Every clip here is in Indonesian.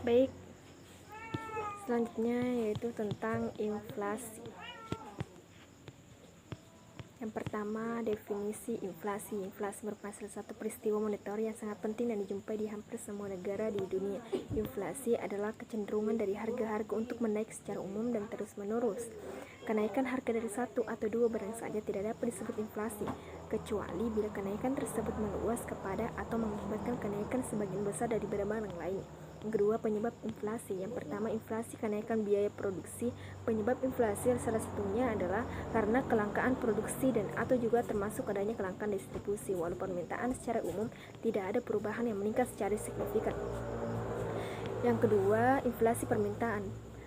Baik, selanjutnya yaitu tentang inflasi. Yang pertama, definisi inflasi. Inflasi merupakan salah satu peristiwa moneter yang sangat penting dan dijumpai di hampir semua negara di dunia. Inflasi adalah kecenderungan dari harga-harga untuk menaik secara umum dan terus-menerus. Kenaikan harga dari satu atau dua barang saja tidak dapat disebut inflasi, kecuali bila kenaikan tersebut meluas kepada atau mengakibatkan kenaikan sebagian besar dari barang lain. Yang kedua, penyebab inflasi. Yang pertama, inflasi kenaikan biaya produksi. Penyebab inflasi salah satunya adalah karena kelangkaan produksi dan atau juga termasuk adanya kelangkaan distribusi. Walau permintaan secara umum tidak ada perubahan yang meningkat secara signifikan. Yang kedua, inflasi permintaan.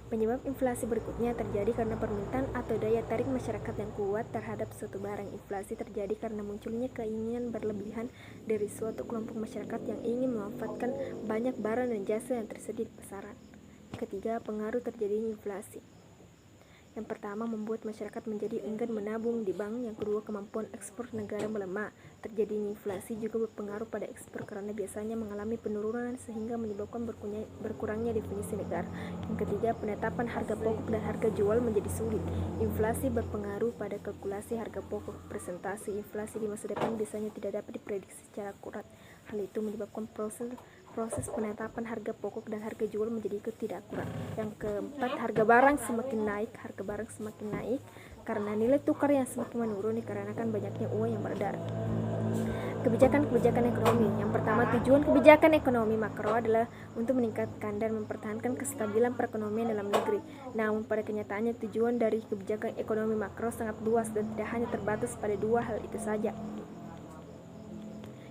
Penyebab inflasi berikutnya terjadi karena permintaan atau daya tarik masyarakat yang kuat terhadap suatu barang. Inflasi terjadi karena munculnya keinginan berlebihan dari suatu kelompok masyarakat yang ingin memanfaatkan banyak barang dan jasa yang tersedia di pasaran. Ketiga, pengaruh terjadinya inflasi. Yang pertama, membuat masyarakat menjadi enggan menabung di bank. Yang kedua, kemampuan ekspor negara melemah. Terjadinya inflasi juga berpengaruh pada ekspor karena biasanya mengalami penurunan sehingga menyebabkan berkurangnya definisi negara. Yang ketiga, penetapan harga pokok dan harga jual menjadi sulit. Inflasi berpengaruh pada kalkulasi harga pokok. Presentasi inflasi di masa depan biasanya tidak dapat diprediksi secara akurat. Hal itu menyebabkan proses penetapan harga pokok dan harga jual menjadi tidak akurat. Yang keempat, harga barang semakin naik karena nilai tukar yang semakin menurun dikarenakan banyaknya uang yang beredar. Kebijakan ekonomi. Yang pertama, tujuan kebijakan ekonomi makro adalah untuk meningkatkan dan mempertahankan kestabilan perekonomian dalam negeri. Namun pada kenyataannya tujuan dari kebijakan ekonomi makro sangat luas dan tidak hanya terbatas pada dua hal itu saja.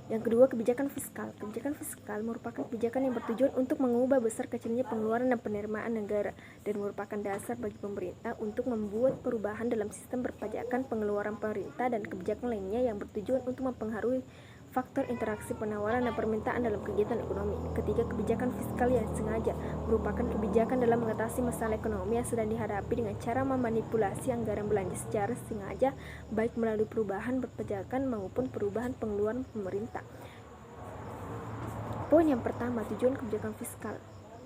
Yang kedua, kebijakan fiskal. Kebijakan fiskal merupakan kebijakan yang bertujuan untuk mengubah besar kecilnya pengeluaran dan penerimaan negara dan merupakan dasar bagi pemerintah untuk membuat perubahan dalam sistem perpajakan, pengeluaran pemerintah, dan kebijakan lainnya yang bertujuan untuk mempengaruhi faktor interaksi penawaran dan permintaan dalam kegiatan ekonomi. Ketiga, kebijakan fiskal yang sengaja merupakan kebijakan dalam mengatasi masalah ekonomi yang sedang dihadapi dengan cara memanipulasi anggaran belanja secara sengaja, baik melalui perubahan perpajakan maupun perubahan pengeluaran pemerintah. Poin yang pertama, tujuan kebijakan fiskal.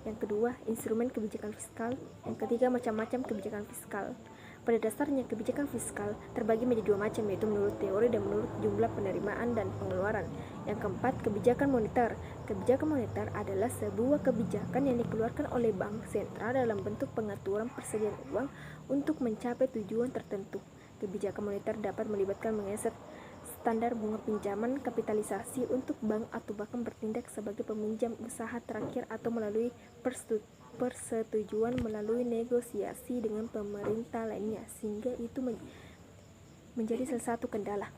Yang kedua, instrumen kebijakan fiskal. Yang ketiga, macam-macam kebijakan fiskal. Pada dasarnya, kebijakan fiskal terbagi menjadi dua macam, yaitu menurut teori dan menurut jumlah penerimaan dan pengeluaran. Yang keempat, kebijakan moneter. Kebijakan moneter adalah sebuah kebijakan yang dikeluarkan oleh bank sentral dalam bentuk pengaturan persediaan uang untuk mencapai tujuan tertentu. Kebijakan moneter dapat melibatkan menggeser standar bunga pinjaman, kapitalisasi untuk bank, atau bahkan bertindak sebagai peminjam usaha terakhir atau melalui persetujuan melalui negosiasi dengan pemerintah lainnya, sehingga itu menjadi salah satu kendala.